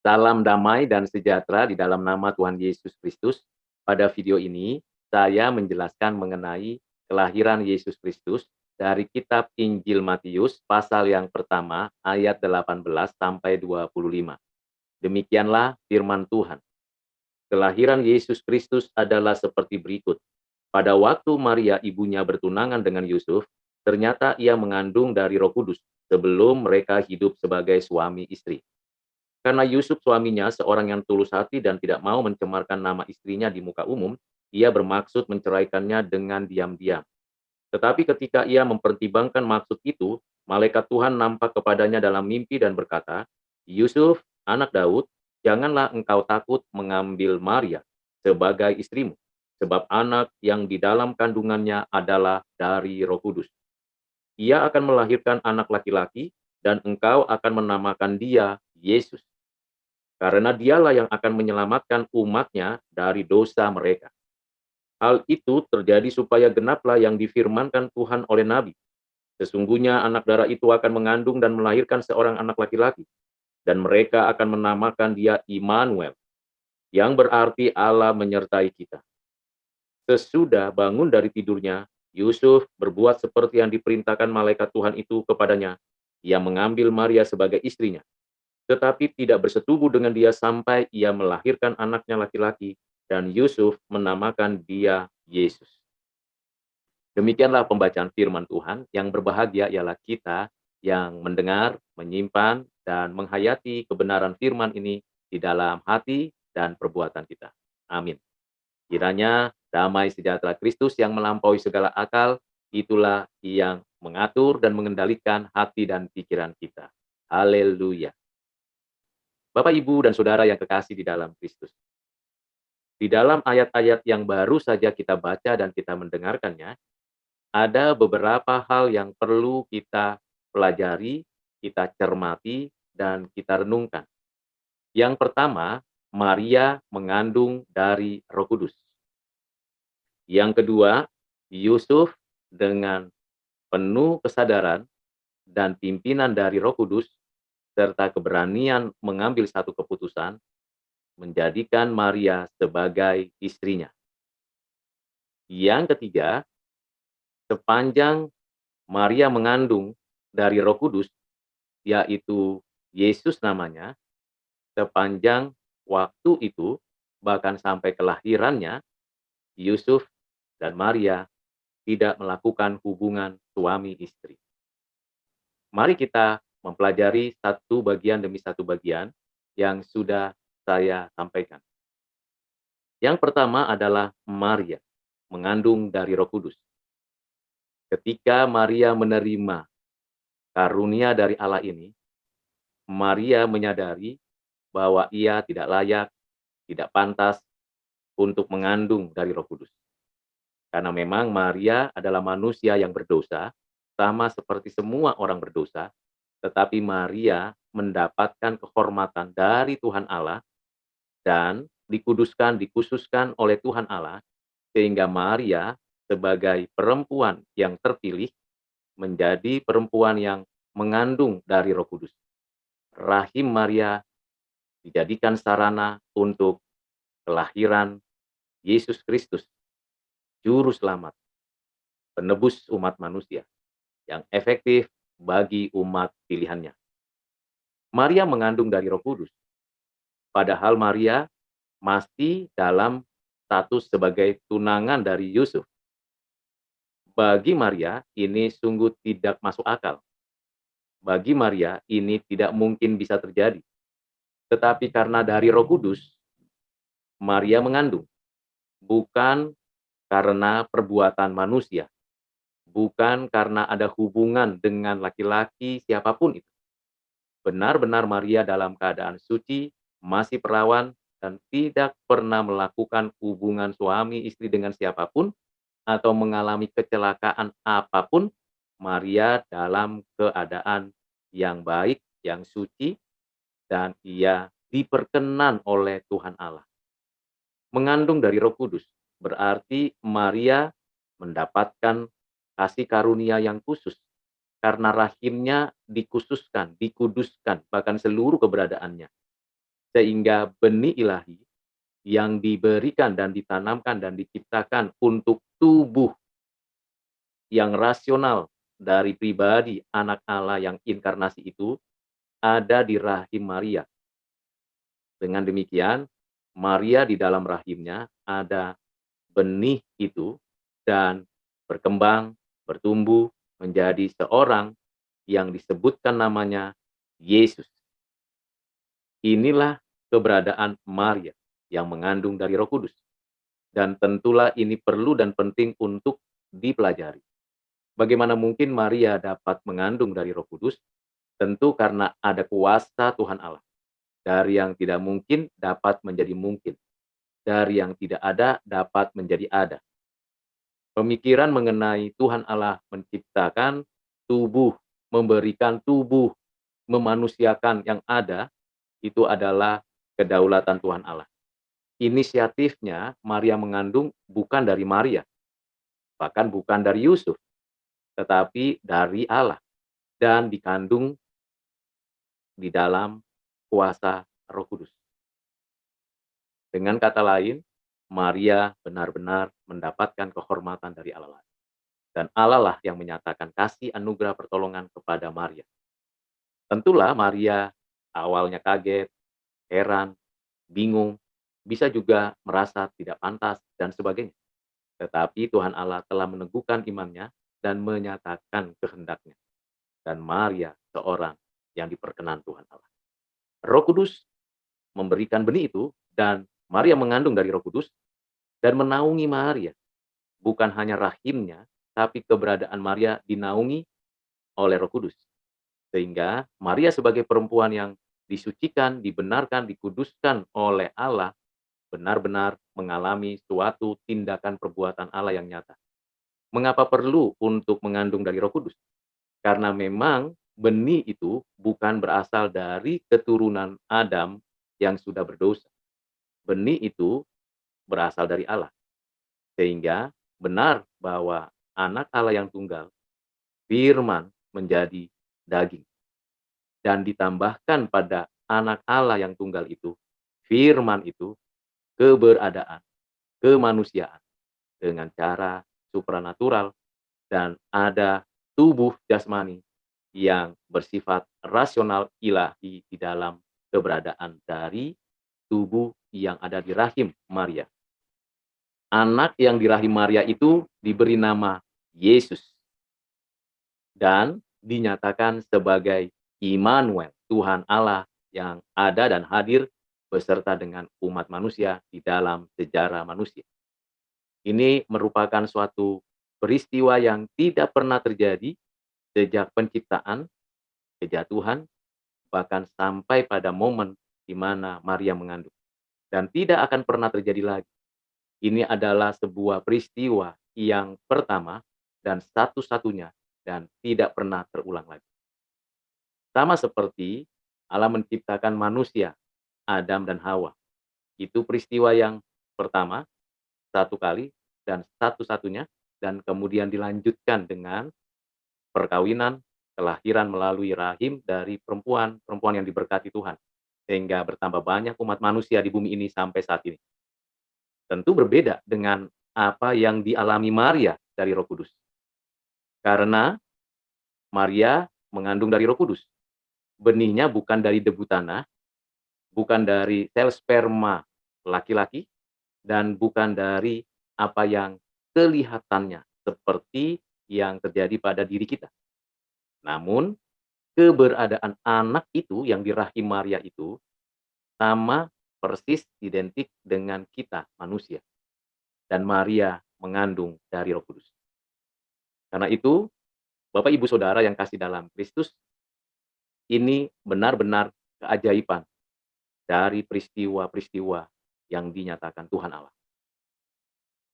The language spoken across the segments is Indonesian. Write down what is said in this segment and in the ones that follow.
Salam damai dan sejahtera di dalam nama Tuhan Yesus Kristus. Pada video ini, saya menjelaskan mengenai kelahiran Yesus Kristus dari kitab Injil Matius pasal yang pertama ayat 18 sampai 25. Demikianlah firman Tuhan. Kelahiran Yesus Kristus adalah seperti berikut. Pada waktu Maria ibunya bertunangan dengan Yusuf, ternyata ia mengandung dari Roh Kudus sebelum mereka hidup sebagai suami istri. Karena Yusuf suaminya seorang yang tulus hati dan tidak mau mencemarkan nama istrinya di muka umum, ia bermaksud menceraikannya dengan diam-diam. Tetapi ketika ia mempertimbangkan maksud itu, malaikat Tuhan nampak kepadanya dalam mimpi dan berkata, "Yusuf, anak Daud, janganlah engkau takut mengambil Maria sebagai istrimu, sebab anak yang di dalam kandungannya adalah dari Roh Kudus. Ia akan melahirkan anak laki-laki, dan engkau akan menamakan dia Yesus, karena dialah yang akan menyelamatkan umatnya dari dosa mereka." Hal itu terjadi supaya genaplah yang difirmankan Tuhan oleh Nabi. Sesungguhnya anak darah itu akan mengandung dan melahirkan seorang anak laki-laki, dan mereka akan menamakan dia Immanuel, yang berarti Allah menyertai kita. Sesudah bangun dari tidurnya, Yusuf berbuat seperti yang diperintahkan malaikat Tuhan itu kepadanya. Ia mengambil Maria sebagai istrinya, tetapi tidak bersetubuh dengan dia sampai ia melahirkan anaknya laki-laki, dan Yusuf menamakan dia Yesus. Demikianlah pembacaan firman Tuhan. Yang berbahagia ialah kita yang mendengar, menyimpan, dan menghayati kebenaran firman ini di dalam hati dan perbuatan kita. Amin. Kiranya damai sejahtera Kristus yang melampaui segala akal, itulah yang mengatur dan mengendalikan hati dan pikiran kita. Haleluya. Bapak, Ibu, dan Saudara yang kekasih di dalam Kristus. Di dalam ayat-ayat yang baru saja kita baca dan kita mendengarkannya, ada beberapa hal yang perlu kita pelajari, kita cermati, dan kita renungkan. Yang pertama, Maria mengandung dari Roh Kudus. Yang kedua, Yusuf dengan penuh kesadaran dan pimpinan dari Roh Kudus serta keberanian mengambil satu keputusan, menjadikan Maria sebagai istrinya. Yang ketiga, sepanjang Maria mengandung dari Roh Kudus, yaitu Yesus namanya, sepanjang waktu itu, bahkan sampai kelahirannya, Yusuf dan Maria tidak melakukan hubungan suami istri. Mari kita mempelajari satu bagian demi satu bagian yang sudah saya sampaikan. Yang pertama adalah Maria, mengandung dari Roh Kudus. Ketika Maria menerima karunia dari Allah ini, Maria menyadari bahwa ia tidak layak, tidak pantas untuk mengandung dari Roh Kudus. Karena memang Maria adalah manusia yang berdosa, sama seperti semua orang berdosa, tetapi Maria mendapatkan kehormatan dari Tuhan Allah dan dikuduskan, dikhususkan oleh Tuhan Allah, sehingga Maria sebagai perempuan yang terpilih menjadi perempuan yang mengandung dari Roh Kudus. Rahim Maria dijadikan sarana untuk kelahiran Yesus Kristus, juru selamat, penebus umat manusia yang efektif bagi umat pilihannya. Maria mengandung dari Roh Kudus, padahal Maria masih dalam status sebagai tunangan dari Yusuf. Bagi Maria, ini sungguh tidak masuk akal. Bagi Maria, ini tidak mungkin bisa terjadi. Tetapi karena dari Roh Kudus, Maria mengandung, bukan karena perbuatan manusia, bukan karena ada hubungan dengan laki-laki siapapun itu. Benar-benar Maria dalam keadaan suci, masih perawan, dan tidak pernah melakukan hubungan suami istri dengan siapapun, atau mengalami kecelakaan apapun. Maria dalam keadaan yang baik, yang suci, dan ia diperkenan oleh Tuhan Allah. Mengandung dari Roh Kudus berarti Maria mendapatkan kasih karunia yang khusus karena rahimnya dikhususkan, dikuduskan, bahkan seluruh keberadaannya. sehingga benih ilahi yang diberikan dan ditanamkan dan diciptakan untuk tubuh yang rasional dari pribadi anak Allah yang inkarnasi itu ada di rahim Maria. Dengan demikian, Maria di dalam rahimnya ada benih itu dan berkembang, bertumbuh menjadi seorang yang disebutkan namanya Yesus. Inilah keberadaan Maria yang mengandung dari Roh Kudus. Dan tentulah ini perlu dan penting untuk dipelajari. Bagaimana mungkin Maria dapat mengandung dari Roh Kudus? Tentu karena ada kuasa Tuhan Allah. Dari yang tidak mungkin dapat menjadi mungkin. Dari yang tidak ada dapat menjadi ada. Pemikiran mengenai Tuhan Allah menciptakan tubuh, memberikan tubuh, memanusiakan yang ada, itu adalah kedaulatan Tuhan Allah. Inisiatifnya Maria mengandung bukan dari Maria, bahkan bukan dari Yusuf, tetapi dari Allah dan dikandung di dalam kuasa Roh Kudus. Dengan kata lain, Maria benar-benar mendapatkan kehormatan dari Allah. Dan Allah lah yang menyatakan kasih anugerah pertolongan kepada Maria. Tentulah Maria awalnya kaget, heran, bingung, bisa juga merasa tidak pantas dan sebagainya. Tetapi Tuhan Allah telah meneguhkan imannya dan menyatakan kehendaknya. Dan Maria seorang yang diperkenan Tuhan Allah. Roh Kudus memberikan benih itu dan Maria mengandung dari Roh Kudus dan menaungi Maria. Bukan hanya rahimnya, tapi keberadaan Maria dinaungi oleh Roh Kudus. Sehingga Maria sebagai perempuan yang disucikan, dibenarkan, dikuduskan oleh Allah, benar-benar mengalami suatu tindakan perbuatan Allah yang nyata. Mengapa perlu untuk mengandung dari Roh Kudus? Karena memang benih itu bukan berasal dari keturunan Adam yang sudah berdosa. Benih itu berasal dari Allah. Sehingga benar bahwa anak Allah yang tunggal, firman menjadi daging. Dan ditambahkan pada anak Allah yang tunggal itu, firman itu, keberadaan, kemanusiaan dengan cara supranatural dan ada tubuh jasmani yang bersifat rasional ilahi di dalam keberadaan dari tubuh yang ada di rahim Maria. Anak yang di rahim Maria itu diberi nama Yesus dan dinyatakan sebagai Immanuel, Tuhan Allah yang ada dan hadir beserta dengan umat manusia di dalam sejarah manusia. Ini merupakan suatu peristiwa yang tidak pernah terjadi sejak penciptaan, kejatuhan, bahkan sampai pada momen di mana Maria mengandung. Dan tidak akan pernah terjadi lagi. Ini adalah sebuah peristiwa yang pertama dan satu-satunya dan tidak pernah terulang lagi. Sama seperti Allah menciptakan manusia, Adam dan Hawa. Itu peristiwa yang pertama, satu kali, dan satu-satunya, dan kemudian dilanjutkan dengan perkawinan, kelahiran melalui rahim dari perempuan yang diberkati Tuhan. Sehingga bertambah banyak umat manusia di bumi ini sampai saat ini. Tentu berbeda dengan apa yang dialami Maria dari Roh Kudus. Karena Maria mengandung dari Roh Kudus. Benihnya bukan dari debu tanah, bukan dari sel sperma laki-laki, dan bukan dari apa yang kelihatannya seperti yang terjadi pada diri kita. Namun, keberadaan anak itu yang di rahim Maria itu sama persis identik dengan kita manusia. Dan Maria mengandung dari Roh Kudus. Karena itu, Bapak Ibu Saudara yang kasih dalam Kristus, ini benar-benar keajaiban dari peristiwa-peristiwa yang dinyatakan Tuhan Allah.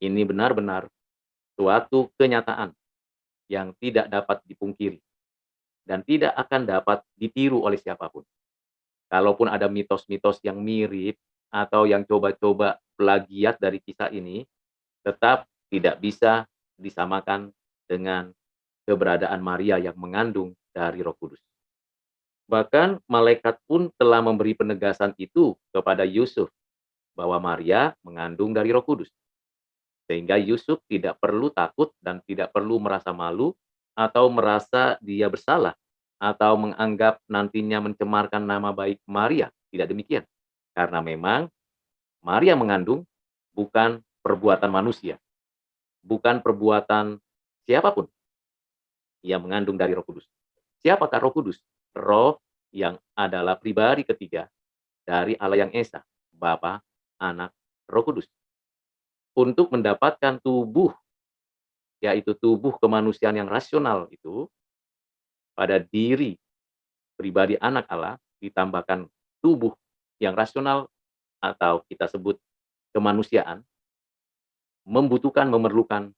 Ini benar-benar suatu kenyataan yang tidak dapat dipungkiri dan tidak akan dapat ditiru oleh siapapun. Kalaupun ada mitos-mitos yang mirip atau yang coba-coba plagiat dari kisah ini, tetap tidak bisa disamakan dengan keberadaan Maria yang mengandung dari Roh Kudus. Bahkan malaikat pun telah memberi penegasan itu kepada Yusuf bahwa Maria mengandung dari Roh Kudus. Sehingga Yusuf tidak perlu takut dan tidak perlu merasa malu atau merasa dia bersalah atau menganggap nantinya mencemarkan nama baik Maria. Tidak demikian. Karena memang Maria mengandung bukan perbuatan manusia, bukan perbuatan siapapun. Ia mengandung dari Roh Kudus. Siapakah Roh Kudus? Roh yang adalah pribadi ketiga dari Allah yang Esa, Bapa, Anak, Roh Kudus. Untuk mendapatkan tubuh, yaitu tubuh kemanusiaan yang rasional itu, pada diri pribadi anak Allah ditambahkan tubuh yang rasional atau kita sebut kemanusiaan, membutuhkan, memerlukan,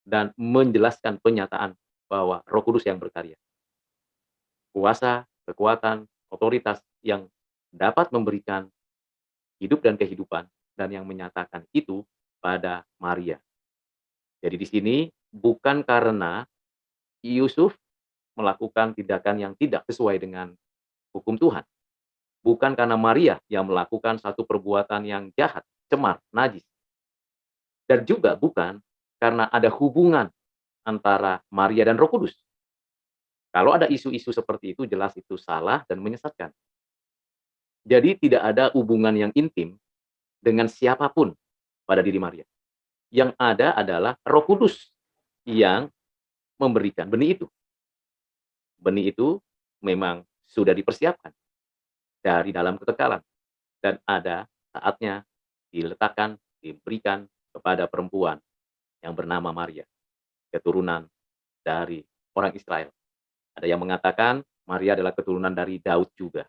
dan menjelaskan penyataan bahwa Roh Kudus yang berkarya. Kuasa, kekuatan, otoritas yang dapat memberikan hidup dan kehidupan dan yang menyatakan itu pada Maria. Jadi di sini bukan karena Yusuf melakukan tindakan yang tidak sesuai dengan hukum Tuhan. Bukan karena Maria yang melakukan satu perbuatan yang jahat, cemar, najis. Dan juga bukan karena ada hubungan antara Maria dan Roh Kudus. Kalau ada isu-isu seperti itu jelas itu salah dan menyesatkan. Jadi tidak ada hubungan yang intim dengan siapapun pada diri Maria. Yang ada adalah Roh Kudus yang memberikan benih itu. Benih itu memang sudah dipersiapkan dari dalam kekekalan dan ada saatnya diletakkan, diberikan kepada perempuan yang bernama Maria, keturunan dari orang Israel. Ada yang mengatakan Maria adalah keturunan dari Daud juga.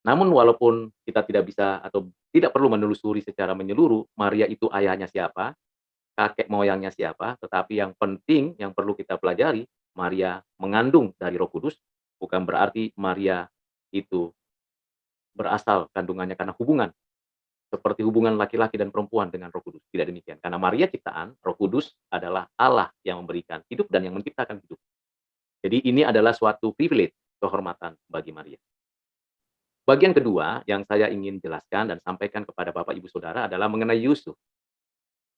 Namun walaupun kita tidak bisa atau tidak perlu menelusuri secara menyeluruh Maria itu ayahnya siapa, kakek moyangnya siapa, tetapi yang penting yang perlu kita pelajari, Maria mengandung dari Roh Kudus, bukan berarti Maria itu berasal kandungannya karena hubungan seperti hubungan laki-laki dan perempuan dengan Roh Kudus. Tidak demikian. Karena Maria ciptaan, Roh Kudus adalah Allah yang memberikan hidup dan yang menciptakan hidup. Jadi ini adalah suatu privilege, kehormatan bagi Maria. Bagian kedua yang saya ingin jelaskan dan sampaikan kepada Bapak Ibu Saudara adalah mengenai Yusuf.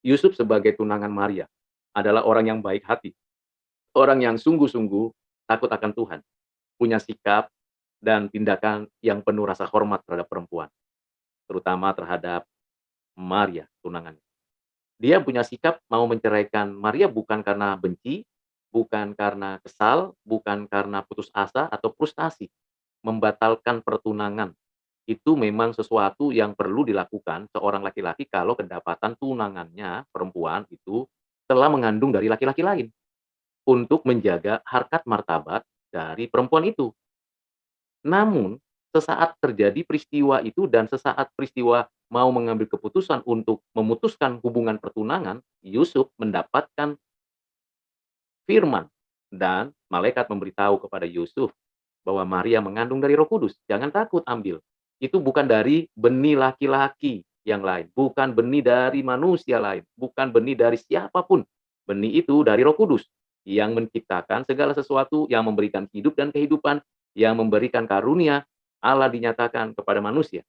Yusuf sebagai tunangan Maria adalah orang yang baik hati, orang yang sungguh-sungguh takut akan Tuhan, punya sikap dan tindakan yang penuh rasa hormat terhadap perempuan, terutama terhadap Maria, tunangannya. Dia punya sikap mau menceraikan Maria bukan karena benci, bukan karena kesal, bukan karena putus asa atau frustasi. Membatalkan pertunangan itu memang sesuatu yang perlu dilakukan seorang laki-laki kalau kedapatan tunangannya perempuan itu telah mengandung dari laki-laki lain untuk menjaga harkat martabat dari perempuan itu. Namun, sesaat terjadi peristiwa itu dan sesaat peristiwa mau mengambil keputusan untuk memutuskan hubungan pertunangan, Yusuf mendapatkan firman dan malaikat memberitahu kepada Yusuf bahwa Maria mengandung dari Roh Kudus. Jangan takut ambil. Itu bukan dari benih laki-laki yang lain, bukan benih dari manusia lain, bukan benih dari siapapun. Benih itu dari Roh Kudus yang menciptakan segala sesuatu, yang memberikan hidup dan kehidupan, yang memberikan karunia. Allah dinyatakan kepada manusia.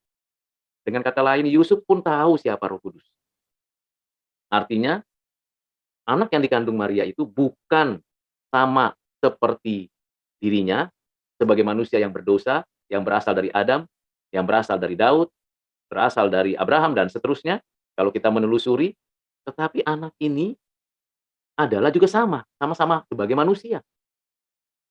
Dengan kata lain, Yusuf pun tahu siapa Roh Kudus. Artinya, anak yang dikandung Maria itu bukan sama seperti dirinya sebagai manusia yang berdosa, yang berasal dari Adam, yang berasal dari Daud, berasal dari Abraham, dan seterusnya. Kalau kita menelusuri, tetapi anak ini adalah juga sama-sama sebagai manusia.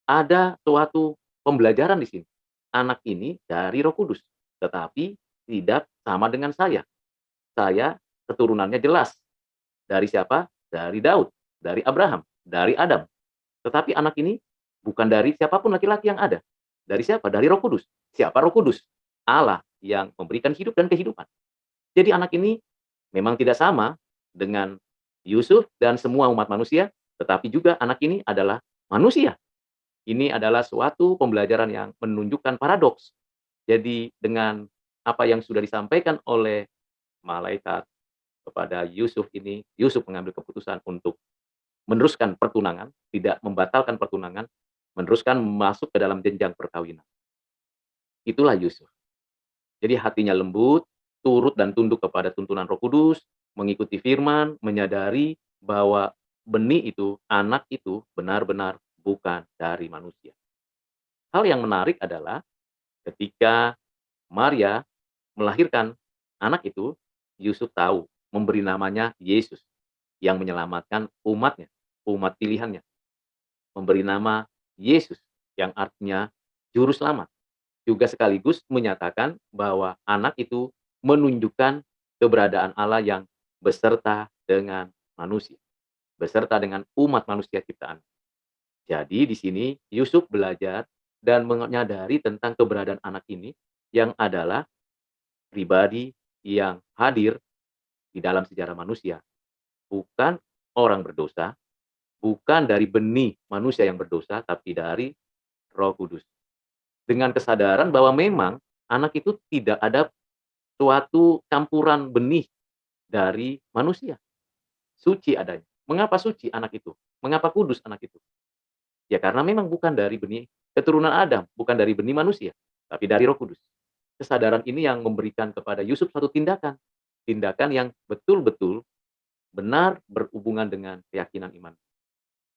Ada suatu pembelajaran di sini. Anak ini dari Roh Kudus, tetapi tidak sama dengan saya. Saya keturunannya jelas. Dari siapa? Dari Daud, dari Abraham, dari Adam. Tetapi anak ini bukan dari siapapun laki-laki yang ada. Dari siapa? Dari Roh Kudus. Siapa Roh Kudus? Allah yang memberikan hidup dan kehidupan. Jadi anak ini memang tidak sama dengan Yusuf dan semua umat manusia, tetapi juga anak ini adalah manusia. Ini adalah suatu pembelajaran yang menunjukkan paradoks. Jadi dengan apa yang sudah disampaikan oleh malaikat kepada Yusuf ini, Yusuf mengambil keputusan untuk meneruskan pertunangan, tidak membatalkan pertunangan, meneruskan masuk ke dalam jenjang perkawinan. itulah Yusuf. Jadi hatinya lembut, turut dan tunduk kepada tuntunan Roh Kudus, mengikuti firman, menyadari bahwa benih itu, anak itu benar-benar bukan dari manusia. Hal yang menarik adalah ketika Maria melahirkan anak itu, Yusuf tahu memberi namanya Yesus yang menyelamatkan umatnya, umat pilihannya. Memberi nama Yesus yang artinya juru selamat. Juga sekaligus menyatakan bahwa anak itu menunjukkan keberadaan Allah yang beserta dengan manusia, beserta dengan umat manusia ciptaan. Jadi di sini Yusuf belajar dan menyadari tentang keberadaan anak ini yang adalah pribadi yang hadir di dalam sejarah manusia, bukan orang berdosa, bukan dari benih manusia yang berdosa, tapi dari Roh Kudus. Dengan kesadaran bahwa memang anak itu tidak ada suatu campuran benih dari manusia, suci adanya. Mengapa suci anak itu? Mengapa kudus anak itu? Ya karena memang bukan dari benih keturunan Adam, bukan dari benih manusia, tapi dari Roh Kudus. Kesadaran ini yang memberikan kepada Yusuf satu tindakan, tindakan yang betul-betul benar berhubungan dengan keyakinan iman.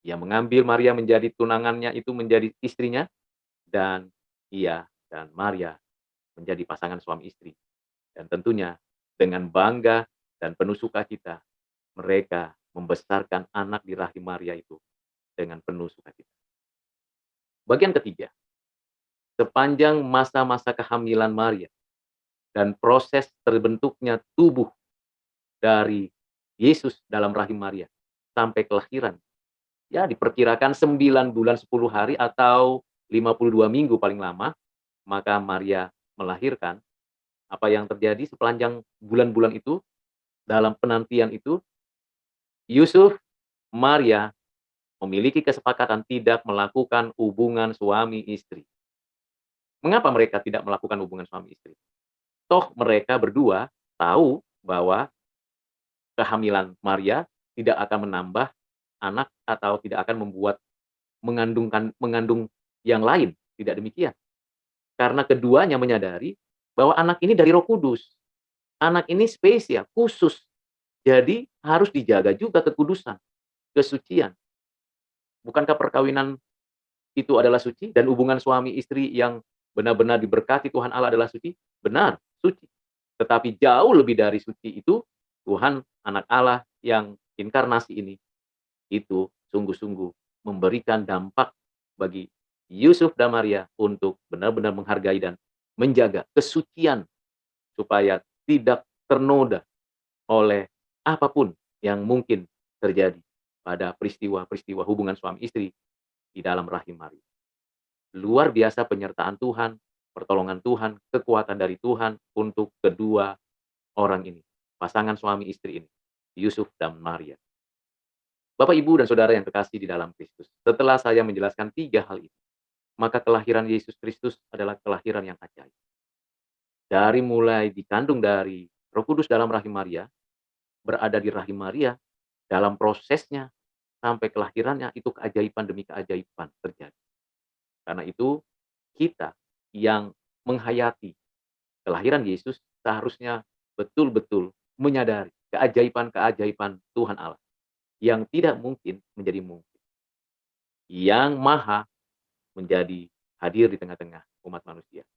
Ia mengambil Maria menjadi tunangannya itu menjadi istrinya, dan ia dan Maria menjadi pasangan suami istri. Dan tentunya dengan bangga dan penuh sukacita, mereka membesarkan anak di rahim Maria itu dengan penuh sukacita. Bagian ketiga, sepanjang masa-masa kehamilan Maria dan proses terbentuknya tubuh dari Yesus dalam rahim Maria sampai kelahiran, ya diperkirakan 9 bulan 10 hari atau 52 minggu paling lama, maka Maria melahirkan. Apa yang terjadi sepanjang bulan-bulan itu, dalam penantian itu, Yusuf, Maria memiliki kesepakatan tidak melakukan hubungan suami istri. Mengapa mereka tidak melakukan hubungan suami istri? Toh mereka berdua tahu bahwa kehamilan Maria tidak akan menambah anak atau tidak akan membuat mengandung yang lain, tidak demikian. Karena keduanya menyadari bahwa anak ini dari Roh Kudus. Anak ini spesial, khusus. Jadi harus dijaga juga kekudusan, kesucian. Bukankah perkawinan itu adalah suci dan hubungan suami istri yang benar-benar diberkati Tuhan Allah adalah suci? Benar, suci. Tetapi jauh lebih dari suci itu, Tuhan anak Allah yang inkarnasi ini, itu sungguh-sungguh memberikan dampak bagi Yusuf dan Maria untuk benar-benar menghargai dan menjaga kesucian supaya tidak ternoda oleh apapun yang mungkin terjadi pada peristiwa-peristiwa hubungan suami istri di dalam rahim Maria. Luar biasa penyertaan Tuhan, pertolongan Tuhan, kekuatan dari Tuhan untuk kedua orang ini, pasangan suami istri ini, Yusuf dan Maria. Bapak, Ibu, dan Saudara yang kekasih di dalam Kristus, setelah saya menjelaskan 3 hal ini, maka kelahiran Yesus Kristus adalah kelahiran yang ajaib. Dari mulai dikandung dari Roh Kudus dalam rahim Maria, berada di rahim Maria, dalam prosesnya sampai kelahirannya itu keajaiban demi keajaiban terjadi. Karena itu kita yang menghayati kelahiran Yesus seharusnya betul-betul menyadari keajaiban-keajaiban Tuhan Allah yang tidak mungkin menjadi mungkin. Yang maha menjadi hadir di tengah-tengah umat manusia.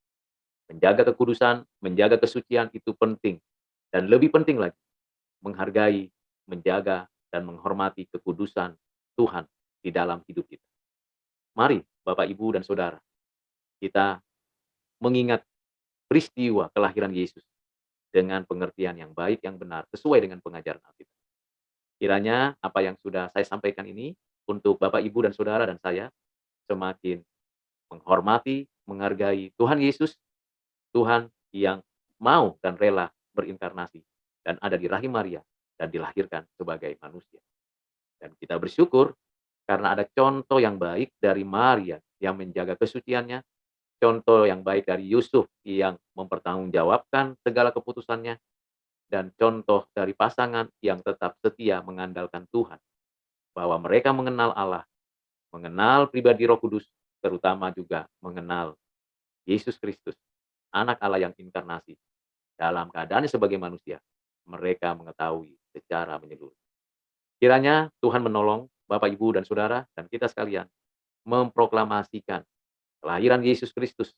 Menjaga kekudusan, menjaga kesucian itu penting. Dan lebih penting lagi, menghargai, menjaga, dan menghormati kekudusan Tuhan di dalam hidup kita. Mari Bapak, Ibu, dan Saudara, kita mengingat peristiwa kelahiran Yesus dengan pengertian yang baik, yang benar, sesuai dengan pengajaran Alkitab. Kiranya apa yang sudah saya sampaikan ini untuk Bapak, Ibu, dan Saudara dan saya semakin menghormati, menghargai Tuhan Yesus, Tuhan yang mau dan rela berinkarnasi dan ada di rahim Maria dan dilahirkan sebagai manusia. Dan kita bersyukur karena ada contoh yang baik dari Maria yang menjaga kesuciannya, contoh yang baik dari Yusuf yang mempertanggungjawabkan segala keputusannya, dan contoh dari pasangan yang tetap setia mengandalkan Tuhan, bahwa mereka mengenal Allah, mengenal pribadi Roh Kudus, terutama juga mengenal Yesus Kristus anak Allah yang inkarnasi dalam keadaannya sebagai manusia, mereka mengetahui secara menyeluruh. Kiranya Tuhan menolong Bapak, Ibu, dan Saudara, dan kita sekalian memproklamasikan kelahiran Yesus Kristus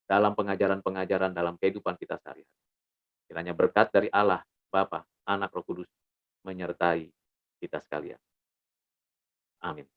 dalam pengajaran-pengajaran dalam kehidupan kita sehari-hari. Kiranya berkat dari Allah, Bapa, Anak, Roh Kudus menyertai kita sekalian. Amin.